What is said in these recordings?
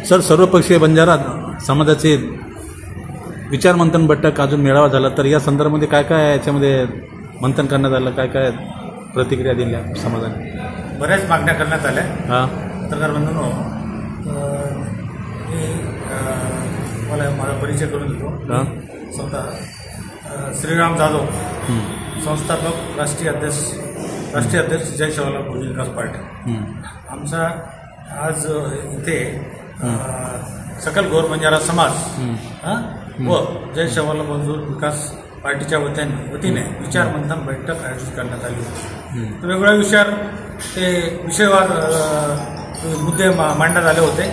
Sir, सर्वपक्षीय बंजारा समाजाचे विचारमंथन बैठक अजून मेळावा झाला, तर या संदर्भामध्ये काय काय याच्यामध्ये मंथन करण्यात आलं, काय काय प्रतिक्रिया दिल्या समाजाने? बऱ्याच मागण्या करण्यात आल्या. हां, पत्रकार बंधूंनो, मी मला माझा परिचय करून देतो. हां, स्वतः श्रीराम जाधव, संस्थापक राष्ट्रीय अध्यक्ष जय सेवालाल बहुजन विकास पार्टी. आमचा आज इथे सकल गोर बंजारा समाज व जय सेवालाल बहुजन विकास पार्टीच्या वतीने विचारमंथन बैठक आयोजित करण्यात आली होती. वेगवेगळ्या विषयावर ते विषयवार मुद्दे मांडण्यात आले होते.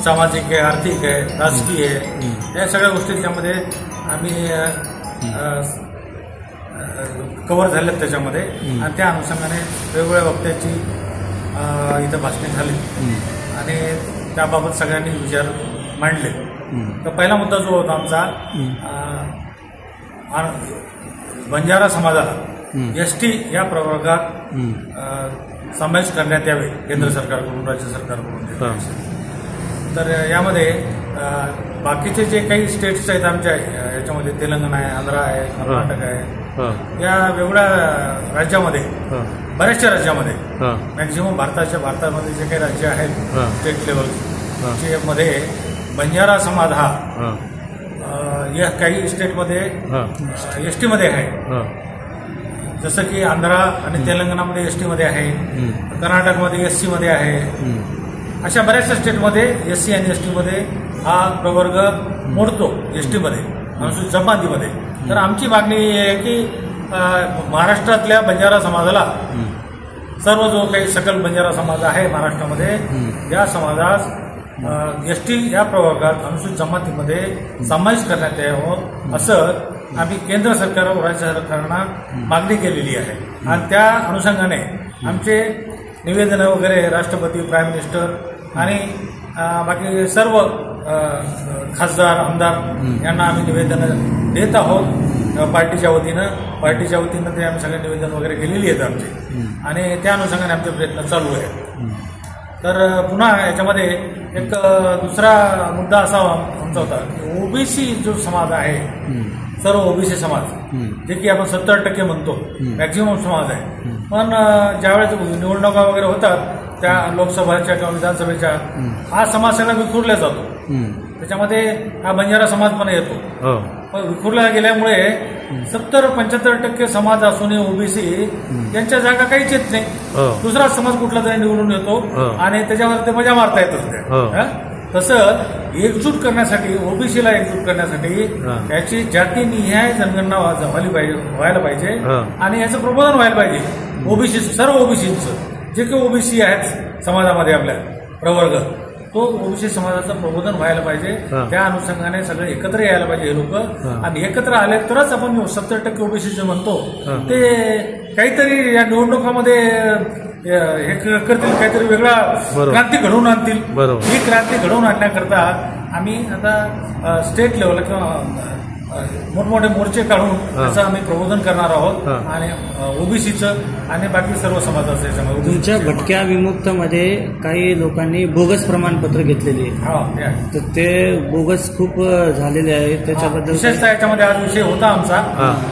सामाजिक आहे, आर्थिक आहे, राजकीय आहे, या सगळ्या गोष्टी त्यामध्ये आम्ही कव्हर झाल्यात त्याच्यामध्ये. आणि त्या अनुषंगाने वेगवेगळ्या वक्त्याची इथं भाषणे झाली आणि त्याबाबत सगळ्यांनी विचार मांडले. तर पहिला मुद्दा जो होता आमचा, बंजारा समाजाला एसटी या प्रवर्गात समावेश करण्यात यावे केंद्र सरकारकडून, राज्य सरकारकडून. तर यामध्ये बाकीचे जे काही स्टेट्स आहेत आमच्या याच्यामध्ये, तेलंगणा आहे, आंध्र आहे, कर्नाटक आहे, या वेगळ्या राज्यामध्ये, बऱ्याचशा राज्यामध्ये, मॅक्झिमम भारतामध्ये जे काही राज्य आहेत स्टेट लेवलचे मध्ये बंजारा समाज हा या काही स्टेटमध्ये एसटीमध्ये आहे. जसं की आंध्रा आणि तेलंगणामध्ये एसटीमध्ये आहे, कर्नाटकमध्ये एससीमध्ये आहे. अशा बऱ्याचशा स्टेटमध्ये एससी आणि एसटीमध्ये हा प्रवर्ग मोडतो एसटीमध्ये, अनुसूचित जमातीमध्ये. तर आमची मागणी आहे की महाराष्ट्रातल्या बंजारा समाजाला, सर्व जो काही सकल बंजारा समाज आहे महाराष्ट्रामध्ये, या समाजास एसटी या प्रवर्गात अनुसूचित जमातीमध्ये समावेश करण्यात यावं असं आम्ही केंद्र सरकार व राज्य सरकारना मागणी केलेली आहे. आणि त्या अनुषंगाने आमचे निवेदनं वगैरे राष्ट्रपती, प्राईम मिनिस्टर आणि बाकी सर्व खासदार, आमदार यांना आम्ही निवेदनं देत आहोत पार्टीच्या वतीनं. ते आम्ही सगळे निवेदन वगैरे केलेली आहेत आमची, आणि त्या अनुषंगाने आमचे प्रयत्न चालू आहेत. तर पुन्हा याच्यामध्ये एक दुसरा मुद्दा असा आमचा होता की ओबीसी जो समाज आहे, सर्व ओबीसी समाज, जे की आपण 70% म्हणतो, मॅक्झिमम समाज आहे. पण ज्यावेळेस निवडणुका वगैरे होतात, त्या लोकसभाच्या किंवा विधानसभेच्या, हा समाज सगळा विखुरला जातो. त्याच्यामध्ये हा बंजारा समाज पण येतो. पण विखुरला गेल्यामुळे 70-75% समाज असूनही ओबीसी यांच्या जागा काहीच येत नाही. दुसरा समाज कुठला तरी निवडून येतो आणि त्याच्यावर ते मजा मारता येत असते. तसं एकजूट करण्यासाठी, ओबीसीला एकजूट करण्यासाठी याची जातीनिहाय जनगणना व्हायला पाहिजे आणि याचं प्रबोधन व्हायला पाहिजे. ओबीसी, सर्व ओबीसीचं जे काही ओबीसी आहेत समाजामध्ये आपल्या प्रवर्ग, तो ओबीसी समाजाचं प्रबोधन व्हायला पाहिजे. त्या अनुषंगाने सगळे एकत्र यायला पाहिजे हे लोक, आणि एकत्र आले तरच आपण 70% ओबीसी जे म्हणतो ते काहीतरी या निवडणुकामध्ये हे करतील, काहीतरी वेगळा क्रांती घडवून आणतील. ही क्रांती घडवून आणण्याकरता आम्ही आता स्टेट लेवलला किंवा मोठमोठे मोर्चे काढून त्याचं आम्ही प्रबोधन करणार आहोत, आणि ओबीसीचं आणि बाकी सर्व समाजाचं याच्यामध्ये. तुमच्या भटक्या विमुक्तमध्ये काही लोकांनी बोगस प्रमाणपत्र घेतलेले आहे, तर ते बोगस खूप झालेले आहे, त्याच्याबद्दल विशेषतः याच्यामध्ये आज विषय होता आमचा.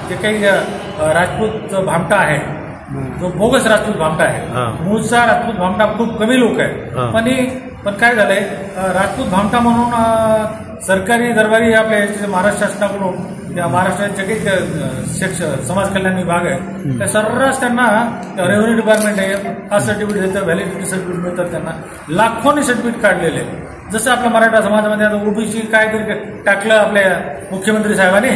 ते काही राजपूत भामटा आहे, जो बोगस राजपूत भामटा आहे. मूळचा राजपूत भामटा खूप कमी लोक आहे, पण काय झालंय, राजपूत भामटा म्हणून सरकारी दरबारी आपल्या महाराष्ट्र शासनाकडून, त्या महाराष्ट्राचे काही समाज कल्याण विभाग आहे, त्या सर्रास त्यांना रेव्हेन्यू डिपार्टमेंट आहे, हा सर्टिफिकेट देतं, व्हॅलिडिटी सर्टिफिकेट मिळतात त्यांना. लाखोनी सर्टिफिकेट काढलेले. जसं आपल्या मराठा समाजामध्ये आता ओबीसी काहीतरी टाकलं आपल्या मुख्यमंत्री साहेबांनी,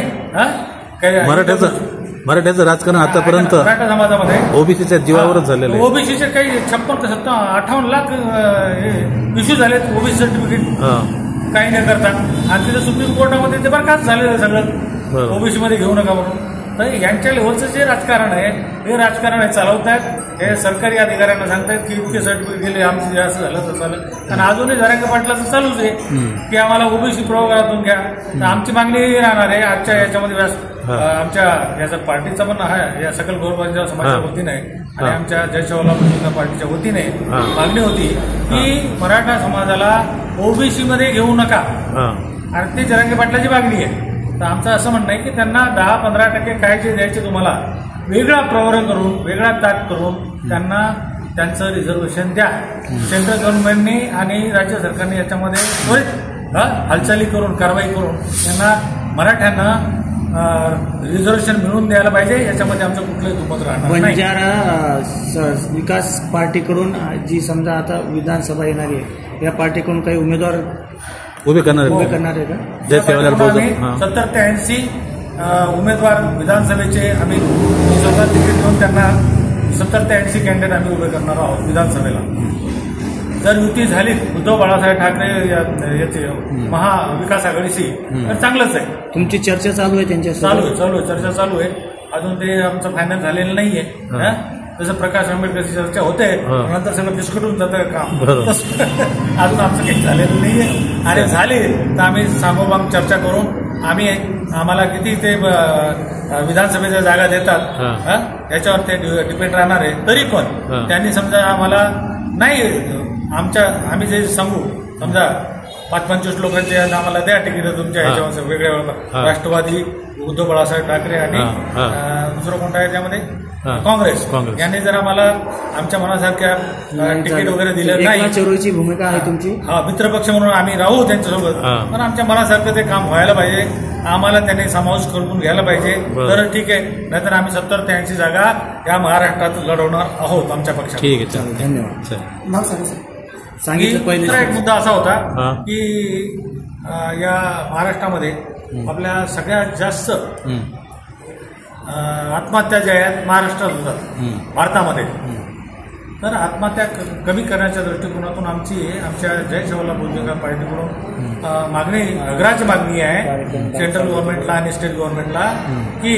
मराठ्याचं राजकारण आतापर्यंत मराठा समाजामध्ये ओबीसीच्या जीवावरच झालेलं आहे. ओबीसीचे काही 58 लाख इश्यू झालेत ओबीसी सर्टिफिकेट काही न करता, आणि तिथे सुप्रीम कोर्टामध्ये ते बरखास्त झालेलं आहे सगळं, ओबीसी मध्ये घेऊ नका म्हणून. तर यांच्या लेव्हलचं जे राजकारण आहे, हे राजकारण हे चालवतायत. हे सरकारी अधिकाऱ्यांना सांगतायत की इतके सर्टिफिकेट गेले, आमचं असं झालं तसं झालं. आणि अजूनही जरांगे पाटलाचं चालूच आहे की आम्हाला ओबीसी प्रवर्गातून घ्या. तर आमची मागणी राहणार आहे आजच्या याच्यामध्ये, आमच्या याचा पार्टीचा पण आहे, या सकल गोर बंजारा समाजाच्या वतीने आहे आणि आमच्या जय जवाहरलाल पार्टीच्या वतीने मागणी होती की मराठा समाजाला ओबीसी मध्ये घेऊ नका. आणि ती जरांगे पाटलाची मागणी आहे. तर आमचं असं म्हणणं आहे की त्यांना 10-15% काय जे द्यायचे तुम्हाला वेगळा प्रवर करून वेगळा ताट करून त्यांना त्यांचं रिझर्वेशन द्या. सेंट्रल गव्हर्नमेंटनी आणि राज्य सरकारने याच्यामध्ये त्वरित हालचाली करून कारवाई करून त्यांना मराठ्यांना रिझर्वेशन मिळवून द्यायला पाहिजे. याच्यामध्ये आमचं कुठलंही दुमत राहणार नाही. बंजारा विकास पार्टीकडून जी समजा आता विधानसभा येणार आहे या पार्टीकडून काही उमेदवार उभे करणार आहे का? जय सेवालाल 70 ते 80 उमेदवार विधानसभेचे आम्ही स्वतः तिकीट देऊन त्यांना 70 ते 80 कॅन्डिडेट आम्ही उभे करणार आहोत विधानसभेला. जर युती झाली उद्धव बाळासाहेब ठाकरे याचे महाविकास आघाडीशी तर चांगलंच आहे. तुमची चर्चा चालू आहे त्यांच्या चालू आहे चर्चा चालू आहे. अजून ते आमचं फायनल झालेलं नाहीये. जसं प्रकाश आंबेडकरची चर्चा होते नंतर सगळं बिस्कटून जातं काम. अजून आमचं काही झालेलं नाहीये. आणि झाले तर आम्ही सामोबाम चर्चा करून आम्हाला किती ते विधानसभेच्या जागा देतात याच्यावर ते डिपेंड राहणार आहे. तरी पण त्यांनी समजा आम्हाला नाही आम्ही जे सांगू समजा 5-25 लोकांचे आम्हाला द्या तिकीट तुमच्या ह्याच्यावर वेगळ्या राष्ट्रवादी उद्धव बाळासाहेब ठाकरे आणि दुसरं कोणता आहे त्यामध्ये काँग्रेस यांनी जर आम्हाला आमच्या मनासारख्या तिकीट वगैरे दिलं नाही. चळवळीची भूमिका आहे तुमची. मित्रपक्ष म्हणून आम्ही राहू त्यांच्यासोबत. पण आमच्या मनासारखं ते काम व्हायला पाहिजे. आम्हाला त्यांनी समावेश करून घ्यायला पाहिजे तर ठीक आहे. नाहीतर आम्ही 70 ते 80 जागा या महाराष्ट्रात लढवणार आहोत आमच्या पक्षात. ठीक आहे धन्यवाद. दुसरा एक मुद्दा असा होता की या महाराष्ट्रामध्ये आपल्या सगळ्यात जास्त आत्महत्या ज्या आहेत महाराष्ट्रात होतात भारतामध्ये. तर आत्महत्या कमी करण्याच्या दृष्टिकोनातून आमच्या जय जवाहरलाल नेहरू पार्टीकडून मागणी अग्राची मागणी आहे सेंट्रल गव्हर्नमेंटला आणि स्टेट गव्हर्नमेंटला की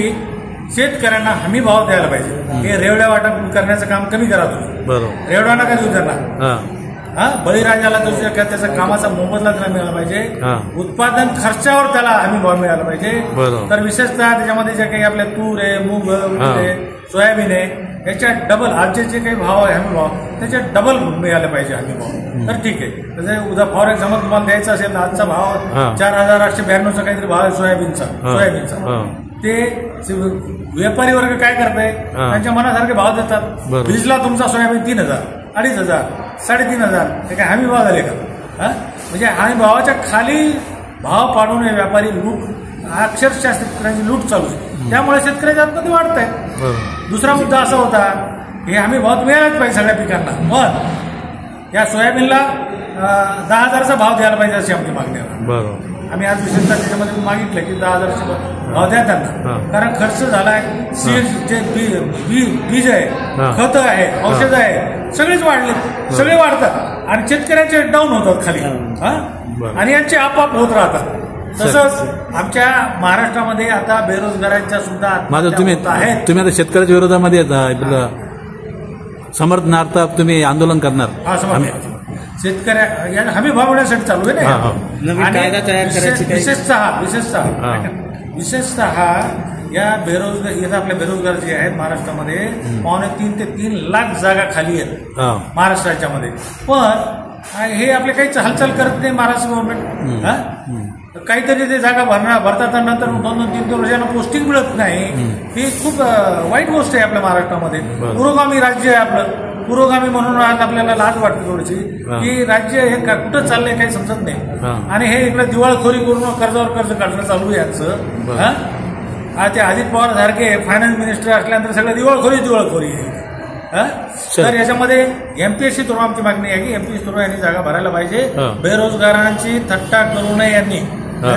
शेतकऱ्यांना हमी भाव द्यायला पाहिजे. हे रेवड्या वाटप करण्याचं काम कमी करा तुम्ही. रेवडा नका देऊ त्यांना. बळीराजाला त्याचा कामाचा मोबदला त्याला मिळाला पाहिजे. उत्पादन खर्चावर त्याला हमी भाव मिळाला पाहिजे. तर विशेषतः त्याच्यामध्ये जे काही आपल्या तूर आहे मूग आहे सोयाबीन आहे याच्या डबल आजचे जे काही भाव आहे हमी भाव त्याच्या डबल मिळाले पाहिजे हमी भाव. तर ठीक आहे. तसे उद्या फॉर एक्झाम्पल तुम्हाला द्यायचा असेल तर आजचा भाव 4,892चा काहीतरी भाव आहे सोयाबीनचा. ते व्यापारी वर्ग काय करताय त्यांच्या मनासारखे भाव देतात. वीजला तुमचा सोयाबीन 3,000 2,500 3,500 हे काय हमी भाव झाले का? म्हणजे हमी भावाच्या खाली भाव पाडून व्यापारी लूट अक्षरशः शेतकऱ्यांची लूट चालू आहे. त्यामुळे शेतकऱ्याची आत्महत्या वाढत आहे. दुसरा मुद्दा असा होता हे हमी भाव मिळालाच पाहिजे सगळ्या पिकांना. पण या सोयाबीनला 10,000चा भाव द्यायला पाहिजे अशी आमची मागणी आहे. आम्ही आज विशेषतः त्याच्यामध्ये मागितलं की 10,000चे भाव द्या त्यांना. कारण खर्च झालाय सीड जे बीज आहे खत आहे औषध आहे सगळेच वाढले. सगळे वाढतात आणि शेतकऱ्यांचे डाऊन होतात खाली आणि यांचे आपोआप होत राहतात. तसंच आमच्या महाराष्ट्रामध्ये आता बेरोजगारांच्या सुद्धा तुम्ही आता शेतकऱ्याच्या विरोधामध्ये समर्थनार्थ तुम्ही आंदोलन करणार. शेतकऱ्या हमी भाव होण्यासाठी चालू आहे ना. आणि विशेषतः या आपल्या बेरोजगार जे आहेत महाराष्ट्रामध्ये 2.5 ते 3 लाख जागा खाली आहेत महाराष्ट्राच्या मध्ये. पण हे आपले काहीच हालचाल करत नाही महाराष्ट्र गव्हर्नमेंट. काहीतरी ते जागा भरतात नंतर 2-3 वर्षांना पोस्टिंग मिळत नाही. ही खूप वाईट गोष्ट आहे आपल्या महाराष्ट्रामध्ये. पुरोगामी राज्य आहे आपलं. पुरोगामी म्हणून आज आपल्याला लाज वाटते थोडीशी की राज्य हे कुठं चाललंय काही समजत नाही. आणि हे इकडे दिवाळखोरी करून कर्जावर कर्ज काढणं चालू आहे यांचं. ते अजित पवार सारखे फायनान्स मिनिस्टर असल्यानंतर सगळं दिवाळखोरी आहे. तर याच्यामध्ये एमपीएससी थ्रू आमची मागणी आहे की एमपीएससी थ्रू यांनी जागा भरायला पाहिजे. बेरोजगारांची थट्टा करू नये यांनी.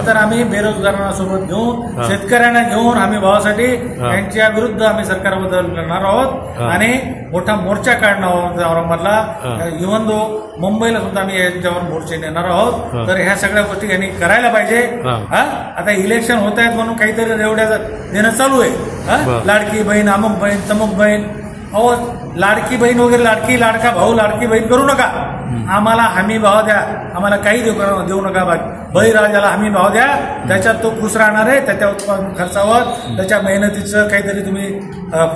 तर आम्ही बेरोजगारांना सोबत घेऊन शेतकऱ्यांना घेऊन हमी भावासाठी यांच्या विरुद्ध आम्ही सरकारबद्दल लढणार आहोत आणि मोठा मोर्चा काढणार आहोत औरंगाबादला. इव्हन दो मुंबईला सुद्धा आम्ही यांच्यावर मोर्चे नेणार आहोत. तर ह्या सगळ्या गोष्टी यांनी करायला पाहिजे. आता इलेक्शन होत आहेत म्हणून काहीतरी रेवड्या देणं चालू आहे. लाडकी बहीण अमुक बहीण तमुक बहीण अहो लाडकी बहीण वगैरे लाडका भाऊ लाडकी बहीण करू नका, आम्हाला हमी भाव द्या, आम्हाला काही देऊ नका. बळीराजाला हमी भाव द्या, त्याच्यात तो खुश राहणार आहे, त्याच्या उत्पादन खर्चावर त्याच्या मेहनतीचं काहीतरी तुम्ही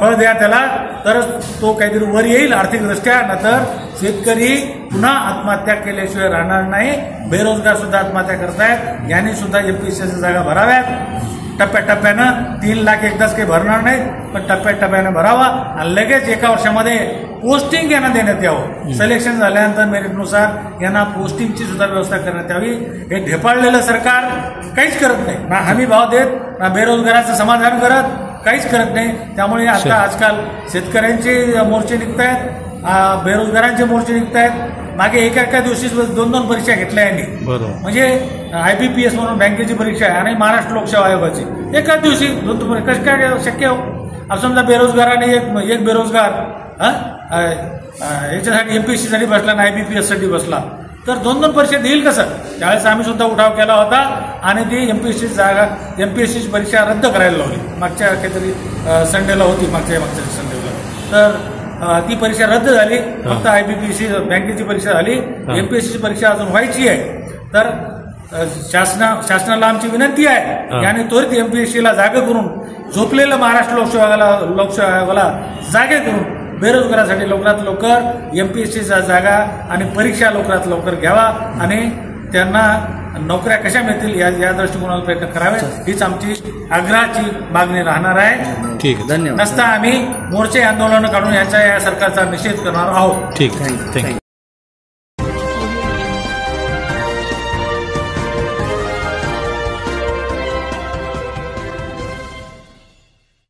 फळ द्या त्याला, तरच तो काहीतरी वर येईल आर्थिकदृष्ट्या. नंतर शेतकरी पुन्हा आत्महत्या केल्याशिवाय राहणार नाही. बेरोजगार सुद्धा आत्महत्या करतायत, यांनी सुद्धा एमपीएससीच्या जागा भराव्यात. टप्प्याटप्प्यानं 3 लाख एकदाच काही भरणार नाही, पण टप्प्याटप्प्यानं भरावा आणि लगेच एका वर्षामध्ये पोस्टिंग यांना देण्यात यावं. सिलेक्शन झाल्यानंतर मेरिटनुसार यांना पोस्टिंगची सुद्धा व्यवस्था करण्यात यावी. हे ढेपाळलेलं सरकार काहीच करत नाही, ना हमी भाव देत, ना बेरोजगाराचं समाधान करत, काहीच करत नाही. त्यामुळे आता आजकाल शेतकऱ्यांचे मोर्चे निघत आहेत, बेरोजगारांचे मोर्चे निघत आहेत. मागे एका दिवशी 2-2 परीक्षा घेतल्या यांनी, म्हणजे IBPS म्हणून बँकेची परीक्षा आहे आणि महाराष्ट्र लोकसेवा आयोगाची एकाच दिवशी 2 परीक्षा. कसं काय शक्य हो? अब समजा बेरोजगाराने एक बेरोजगार याच्यासाठी MPSC साठी बसला ना IBPS साठी बसला, तर 2-2 परीक्षा देईल कसं? त्यावेळेस आम्ही सुद्धा उठाव केला होता आणि ती MPSCची परीक्षा रद्द करायला लावली. मागच्या काहीतरी संडेला होती, मागच्या संडेला. तर ती परीक्षा रद्द झाली. फक्त IBPC बँकेची परीक्षा झाली, MPSCची परीक्षा अजून व्हायची आहे. तर शासनाला आमची विनंती आहे, याने त्वरित MPSCला जागा करून झोपलेलं महाराष्ट्र लोकसेवा आयोगाला जागे करून बेरोजगारासाठी लवकरात लवकर MPSCच्या जागा आणि परीक्षा लवकरात लवकर घ्यावा आणि त्यांना नोकऱ्या कशा मिळतील या दृष्टिकोनाला प्रयत्न करावे, हीच आमची आग्रहाची मागणी राहणार आहे. ठीक आहे, धन्यवाद. नसता आम्ही मोर्चे आंदोलन काढून या सरकारचा निषेध करणार आहोत. ठीक आहे, थँक्यू.